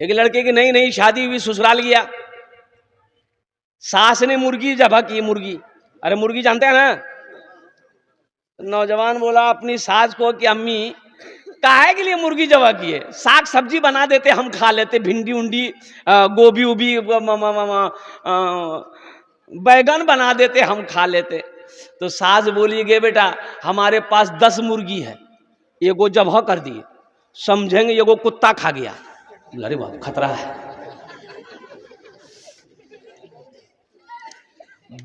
एक लड़के की नई नई शादी हुई, ससुराल गया, सास ने मुर्गी ज़बह की, मुर्गी, अरे मुर्गी जानते हैं ना। नौजवान बोला अपनी सास को कि अम्मी काहे के लिए मुर्गी ज़बह की है, साग सब्जी बना देते हम खा लेते, भिंडी उंडी गोभी उभी बैगन बना देते हम खा लेते। तो सास बोली गे बेटा हमारे पास 10 मुर्गी है, एगो ज़बह कर दिए, समझेंगे एगो कुत्ता खा गया। अरे बाप खतरा है।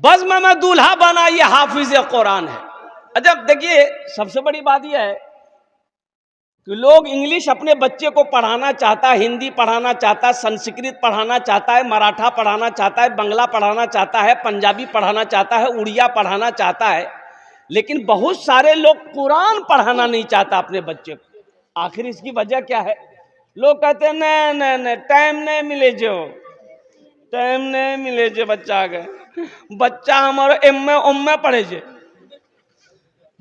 बज़्म में दूल्हा बना ये हाफिज कुरान है। अच्छा देखिए सबसे बड़ी बात यह है कि लोग इंग्लिश अपने बच्चे को पढ़ाना चाहता है, हिंदी पढ़ाना चाहता है, संस्कृत पढ़ाना चाहता है, मराठा पढ़ाना चाहता है, बंगला पढ़ाना चाहता है, पंजाबी पढ़ाना चाहता है, उड़िया पढ़ाना चाहता है, लेकिन बहुत सारे लोग कुरान पढ़ाना नहीं चाहता अपने बच्चे को। आखिर इसकी वजह क्या है? लोग कहते हैं नहीं टाइम नहीं मिले जो, टाइम नहीं मिले जो बच्चा के, बच्चा हमारा एम में पढ़े जे,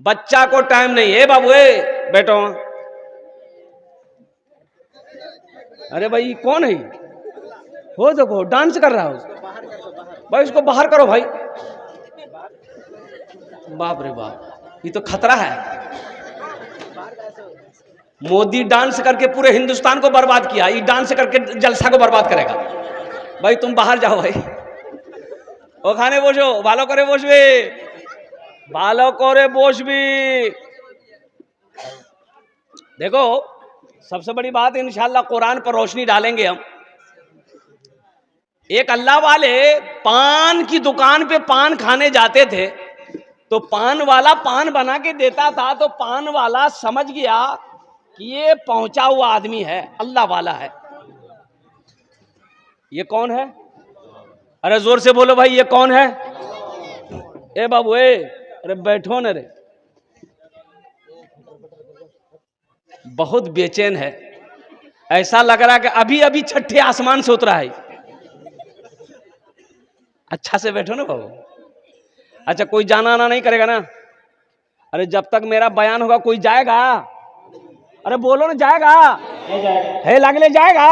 बच्चा को टाइम नहीं है बाबू। बैठो, अरे भाई कौन है हो, देखो डांस कर रहा हो भाई, उसको बाहर करो भाई। बाप रे बाप, ये तो खतरा है। मोदी डांस करके पूरे हिंदुस्तान को बर्बाद किया, ये डांस करके जलसा को बर्बाद करेगा। भाई तुम बाहर जाओ भाई, ओ खाने बोसो, भालो करे बोसबे, भालो करे बोसबी। देखो सबसे बड़ी बात, इंशाल्लाह कुरान पर रोशनी डालेंगे हम। एक अल्लाह वाले पान की दुकान पे पान खाने जाते थे, तो पान वाला पान बना के देता था, तो पान वाला समझ गया कि ये पहुंचा हुआ आदमी है, अल्लाह वाला है। ये कौन है? अरे जोर से बोलो भाई, ये कौन है? ए बाबू अरे बैठो न रे, बहुत बेचैन है, ऐसा लग रहा है कि अभी अभी छठे आसमान से उतरा है। अच्छा से बैठो ना बाबू। अच्छा कोई जाना आना नहीं करेगा ना? अरे जब तक मेरा बयान होगा कोई जाएगा? अरे बोलो ना, जाएगा? है लगले जाएगा?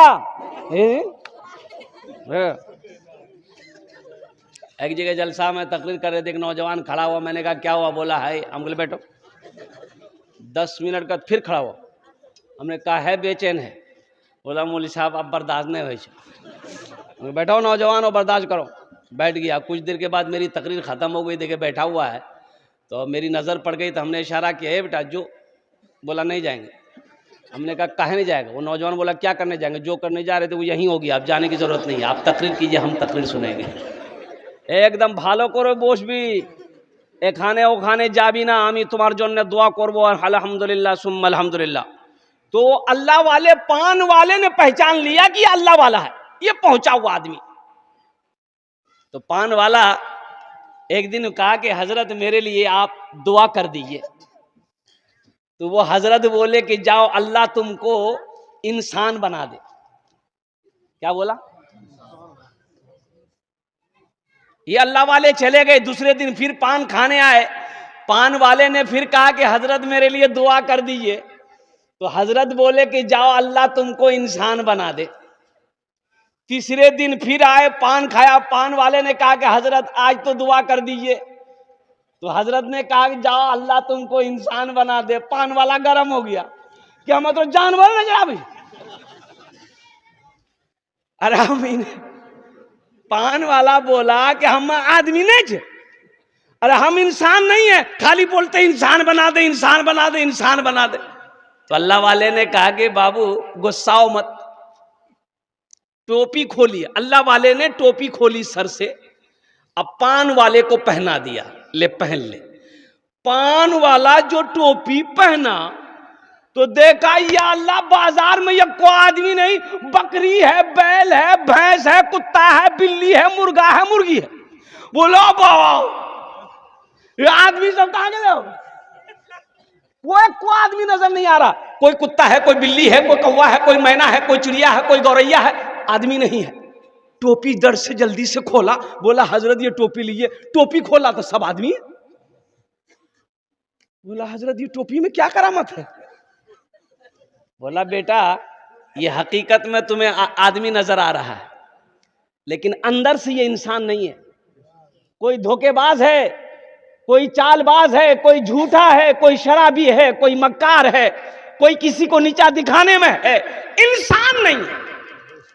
एक जगह जलसा में तकरीर कर रहे थे, एक नौजवान खड़ा हुआ, मैंने कहा क्या हुआ? बोला है, हम बोले बैठो। 10 मिनट का फिर खड़ा हुआ, हमने कहा है बेचैन है? बोला मौलवी साहब अब बर्दाश्त नहीं हो। बैठो नौजवान हो, बर्दाश्त करो। बैठ गया। कुछ देर के बाद मेरी तकरीर ख़त्म हो गई, देखे बैठा हुआ है, तो मेरी नज़र पड़ गई, तो हमने इशारा किया है बेटा जो। बोला नहीं जाएंगे। हमने कहा काहे नहीं जाएगा? वो नौजवान बोला क्या करने जाएंगे, जो करने जा रहे थे वो यहीं होगी, आप जाने की ज़रूरत नहीं है, आप तकरीर कीजिए, हम तकरीर सुनेंगे। एकदम भालो करो বসবি, এখানে ওখানে যাবি না, আমি তোমার জন্য দোয়া করব, अल्हम्दुलिल्लाह सुम्मा अल्हम्दुलिल्लाह। तो अल्लाह वाले पान वाले ने पहचान लिया कि अल्लाह वाला है, ये पहुंचा हुआ आदमी। तो पान वाला एक दिन कहा कि हजरत मेरे लिए आप दुआ कर दीजिए। तो वो हजरत बोले कि जाओ अल्लाह तुमको इंसान बना दे। क्या बोला? ये अल्लाह वाले चले गए। दूसरे दिन फिर पान खाने आए, पान वाले ने फिर कहा कि हजरत मेरे लिए दुआ कर दीजिए। तो हजरत बोले कि जाओ अल्लाह तुमको इंसान बना दे। तीसरे दिन फिर आए, पान खाया, पान वाले ने कहा कि हजरत आज तो दुआ कर दीजिए। तो हजरत ने कहा कि जाओ अल्लाह तुमको इंसान बना दे। पान वाला गर्म हो गया, क्या मतलब जानवर नजर आ भाई? अरे पान वाला बोला कि हम आदमी नहीं थे, अरे हम इंसान नहीं है, खाली बोलते इंसान बना दे, इंसान बना दे, इंसान बना दे। तो अल्लाह वाले ने कहा कि बाबू गुस्साओ मत, टोपी खोलिए। अल्लाह वाले ने टोपी खोली सर से, अब पान वाले को पहना दिया, ले पहन ले। पान वाला जो टोपी पहना तो देखा या अल्लाह बाजार में ये कोई आदमी नहीं, बकरी है, बैल है, भैंस है, कुत्ता है, बिल्ली है, मुर्गा है, मुर्गी है। बोलो बाबा ये आदमी सब कहां गए? कोई आदमी नजर नहीं आ रहा। कोई कुत्ता है, कोई बिल्ली है, कोई कौवा है, कोई मैना है, कोई चिड़िया है, कोई गौरैया है, आदमी नहीं है। टोपी दर्द से जल्दी से खोला, बोला हजरत ये टोपी लीजिए। टोपी खोला तो सब आदमी है। बोला हजरत ये टोपी में क्या करामत है? बोला बेटा ये हकीकत में तुम्हें आदमी नजर आ रहा है, लेकिन अंदर से ये इंसान नहीं है। कोई धोखेबाज है, कोई चालबाज है, कोई झूठा है, कोई शराबी है, कोई मक्कार है, कोई किसी को नीचा दिखाने में है, इंसान नहीं है।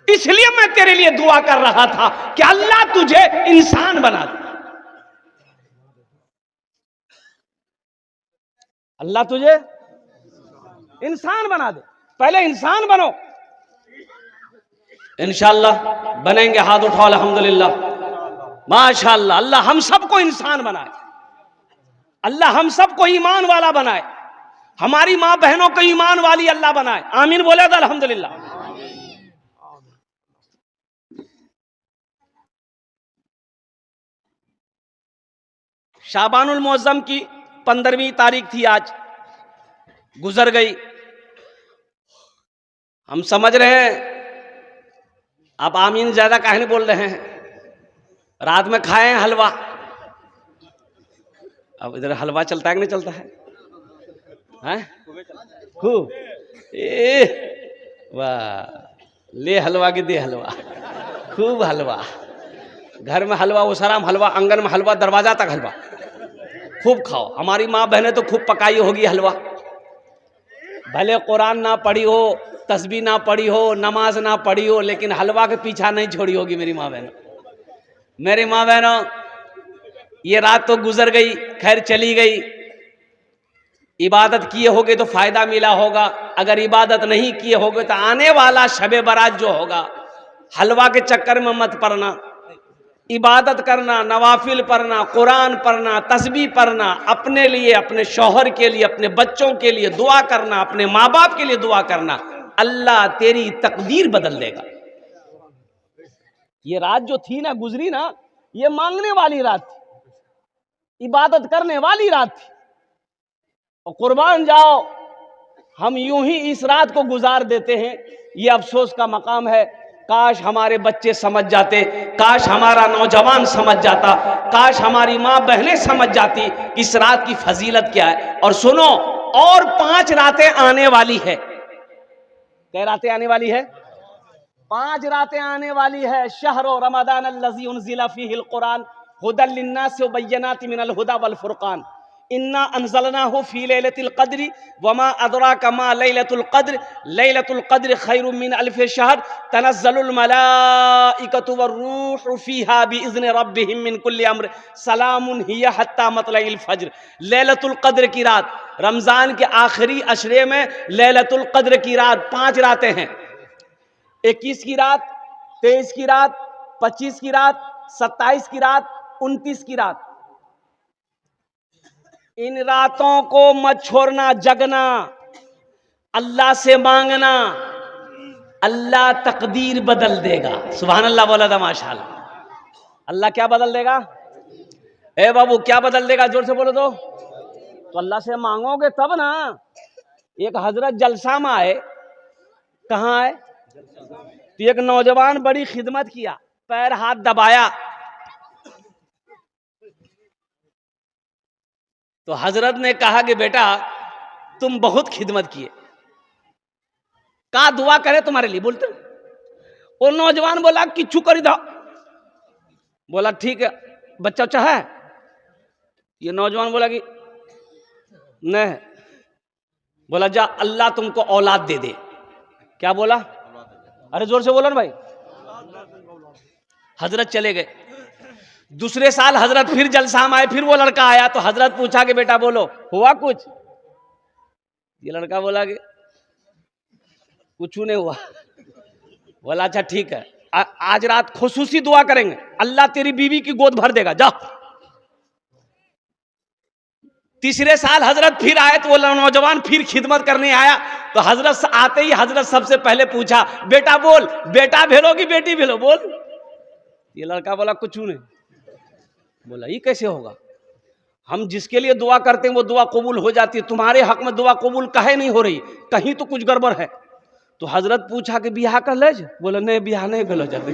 इसलिए मैं तेरे लिए दुआ कर रहा था कि अल्लाह तुझे इंसान बना दे, अल्लाह तुझे इंसान बना दे। पहले इंसान बनो, इंशाअल्लाह बनेंगे। हाथ उठाओ, अल्हम्दुलिल्लाह, माशाअल्लाह। अल्लाह हम सबको इंसान बनाए, अल्लाह हम सबको ईमान वाला बनाए, हमारी मां बहनों को ईमान वाली अल्लाह बनाए। आमीन बोले तो अल्हम्दुलिल्लाह। शाबानुल मुअज्जम की 15वीं तारीख थी, आज गुजर गई। हम समझ रहे हैं, आप आमीन ज्यादा काहे नहीं बोल रहे हैं? रात में खाए हैं हलवा। अब इधर हलवा चलता है कि नहीं चलता है? खूब, वाह, ले हलवा की दे हलवा, खूब हलवा। घर में हलवा, उसराम हलवा, आंगन में हलवा, दरवाजा तक हलवा, खूब खाओ। हमारी माँ बहनें तो खूब पकाई होगी हलवा। भले कुरान ना पढ़ी हो, तस्बीह ना पढ़ी हो, नमाज ना पढ़ी हो, लेकिन हलवा के पीछा नहीं छोड़ी होगी मेरी माँ बहनों। मेरी माँ बहनों, ये रात तो गुजर गई, खैर चली गई। इबादत किए होगे तो फायदा मिला होगा, अगर इबादत नहीं किए होगे तो आने वाला शबे बारात जो होगा, हलवा के चक्कर में मत पड़ना। इबादत करना, नवाफिल पढ़ना, कुरान पढ़ना, तस्बीह पढ़ना, अपने लिए, अपने शौहर के लिए, अपने बच्चों के लिए दुआ करना, अपने माँ बाप के लिए दुआ करना। अल्लाह तेरी तकदीर बदल देगा। ये रात जो थी ना, गुजरी ना, ये मांगने वाली रात थी, इबादत करने वाली रात थी। और कुर्बान जाओ, हम यूं ही इस रात को गुजार देते हैं। ये अफसोस का मकाम है। काश हमारे बच्चे समझ जाते, काश हमारा नौजवान समझ जाता, काश हमारी माँ बहनें समझ जाती कि इस रात की फजीलत क्या है। और सुनो, और 5 रातें आने वाली है। कै रातें आने वाली है? 5 रातें आने वाली है। शहरो रमदान अल्लज़ी उनज़िला फ़ीहिल कुरान हुदल लिन्नास व बय्यनातिन मिनल हुदा वल फुरकान इन्ना अंज़लनाहु फ़ी लैलतिल क़द्रि वमा अदराका मा लैलतुल क़द्र लैलतुल क़द्र खैरुम मिन अल्फ़ि शहर तनज़्ज़लुल मलाइकतु वर्रूहु फ़ीहा बिइज़्नि रब्बिहिम मिन कुल्लि अम्र सलामुन हिय हत्ता मतलइल फ़ज्र। लैलतुल क़द्र की रात, रमज़ान के आखिरी अशरे में लैलतुल क़द्र की रात 5 रातें हैं। 21 की रात, 23 की रात, 25 की रात, 27 की रात, 29 की रात। इन रातों को मत छोड़ना, जगना, अल्लाह से मांगना, अल्लाह तकदीर बदल देगा। सुभान अल्लाह बोला था, माशाअल्लाह। अल्लाह क्या बदल देगा? ए बाबू, क्या बदल देगा? जोर से बोलो तो अल्लाह से मांगोगे तब ना। एक हजरत जलसा में आए, कहाँ आए? तो एक नौजवान बड़ी खिदमत किया, पैर हाथ दबाया, तो हजरत ने कहा कि बेटा तुम बहुत खिदमत किए, कहा दुआ करे तुम्हारे लिए। बोलते वो नौजवान बोला कि चू कर दो। बोला ठीक है, बच्चा उच्चा है? ये नौजवान बोला कि नहीं। बोला जा, अल्लाह तुमको औलाद दे दे। क्या बोला? अरे जोर से बोलो ना भाई। हजरत चले गए। दूसरे साल हजरत फिर जलसा में आए, फिर वो लड़का आया, तो हजरत पूछा कि बेटा बोलो हुआ कुछ? ये लड़का बोला कि कुछ नहीं हुआ। बोला अच्छा ठीक है, आज रात खुसूसी दुआ करेंगे, अल्लाह तेरी बीवी की गोद भर देगा, जा। तीसरे साल हजरत फिर आए, तो वो नौजवान फिर खिदमत करने आया, तो हजरत आते ही हजरत सबसे पहले पूछा बेटा बोल, बेटा भेलो कि बेटी भेलो, बोल। ये लड़का बोला कुछ नहीं। बोला ये कैसे होगा? हम जिसके लिए दुआ करते हैं वो दुआ कबूल हो जाती है, तुम्हारे हक में दुआ कबूल काहे नहीं हो रही? कहीं तो कुछ गड़बड़ है। तो हजरत पूछा कि बियाह कर ले? बोला नहीं, बियाह नहीं भेलो जल्दी।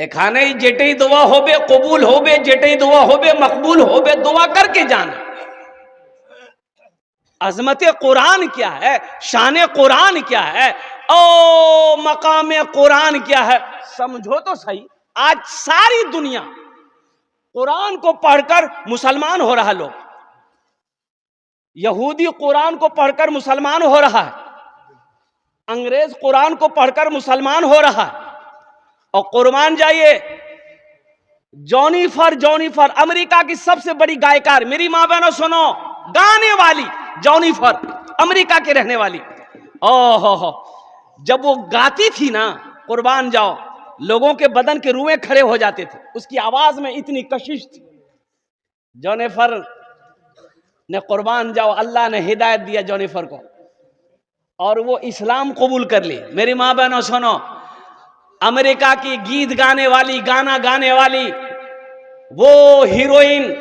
एखाने जेटे ही दुआ होबे कबूल होबे, जेटे ही दुआ होबे मकबूल होबे, दुआ करके जाना। अजमत कुरान क्या है, शान कुरान क्या है, ओ मकाम कुरान क्या है, समझो तो सही। आज सारी दुनिया कुरान को पढ़कर मुसलमान हो रहा, लोग यहूदी कुरान को पढ़कर मुसलमान हो रहा है, अंग्रेज कुरान को पढ़कर मुसलमान हो रहा है। और कुर्बान जाइए, जॉनिफर अमेरिका की सबसे बड़ी गायकार, मेरी माँ बहनों सुनो, गाने वाली जॉनिफर, अमेरिका के रहने वाली, ओहो, जब वो गाती थी ना कुर्बान जाओ, लोगों के बदन के रुएं खड़े हो जाते थे, उसकी आवाज में इतनी कशिश थी। जॉनिफर ने कुर्बान जाओ, अल्लाह ने हिदायत दिया जॉनिफर को और वो इस्लाम कबूल कर ली। मेरी माँ बहनों सुनो, अमेरिका की गीत गाने वाली, गाना गाने वाली वो हीरोइन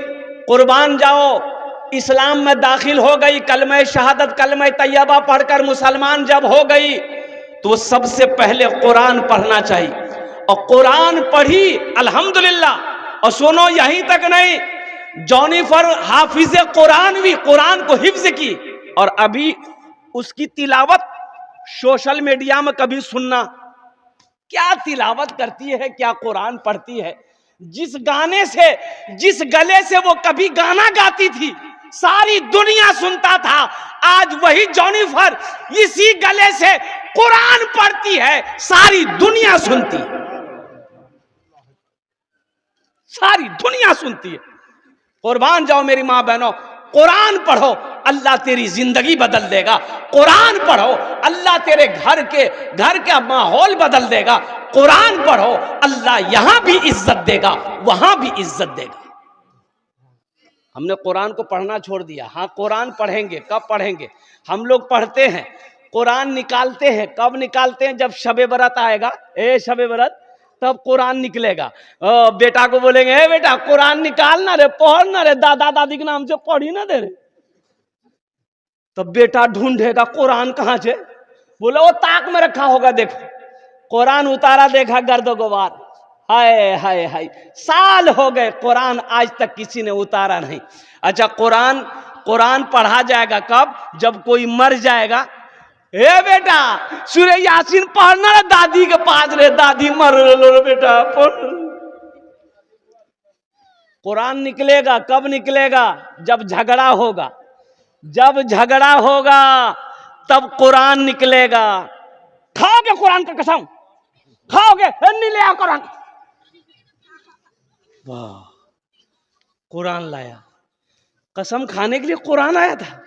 कुर्बान जाओ इस्लाम में दाखिल हो गई, कलमा शहादत कलमा तैयबा पढ़कर मुसलमान जब हो गई तो सबसे पहले कुरान पढ़ना चाहिए। और कुरान पढ़ी अल्हम्दुलिल्लाह। और सुनो, यहीं तक नहीं, जॉनिफर हाफिज कुरान भी, कुरान को हिफ्ज की, और अभी उसकी तिलावत सोशल मीडिया में कभी सुनना, क्या तिलावत करती है, क्या कुरान पढ़ती है। जिस गाने से, जिस गले से वो कभी गाना गाती थी सारी दुनिया सुनता था, आज वही जॉनिफर इसी गले से कुरान पढ़ती है, सारी दुनिया सुनती है, सारी दुनिया सुनती है। कुर्बान जाओ मेरी माँ बहनों, कुरान पढ़ो, अल्लाह तेरी जिंदगी बदल देगा। कुरान पढ़ो, अल्लाह तेरे घर का माहौल बदल देगा। कुरान पढ़ो, अल्लाह यहां भी इज्जत देगा, वहां भी इज्जत देगा। हमने कुरान को पढ़ना छोड़ दिया। हाँ, कुरान पढ़ेंगे, कब पढ़ेंगे? हम लोग पढ़ते हैं, कुरान निकालते हैं, कब निकालते हैं? जब शबे बरत आएगा, शबे बरत, तब कुरान निकलेगा। बेटा को बोलेंगे, ए बेटा कुरान निकाल ना रे, पढ़ ना रे, दादा दादी के नाम से पढ़ी ना दे रे। तब बेटा ढूंढेगा कुरान कहां से, बोले वो ताक में रखा होगा, देखो कुरान उतारा, देखा गर्दो गुबार, हाय हाय हाय, साल हो गए कुरान आज तक किसी ने उतारा नहीं। अच्छा, कुरान पढ़ा जाएगा कब? जब कोई मर जाएगा। ए बेटा सूरह यासीन पढ़ना रे, दादी के पास रे, दादी मर लो बेटा पढ़। कुरान निकलेगा कब निकलेगा? जब झगड़ा होगा, जब झगड़ा होगा तब कुरान निकलेगा। खाओगे कुरान का कसम? खाओगे? नहीं ले आओ कुरान। वाह, कुरान लाया, कसम खाने के लिए कुरान आया था।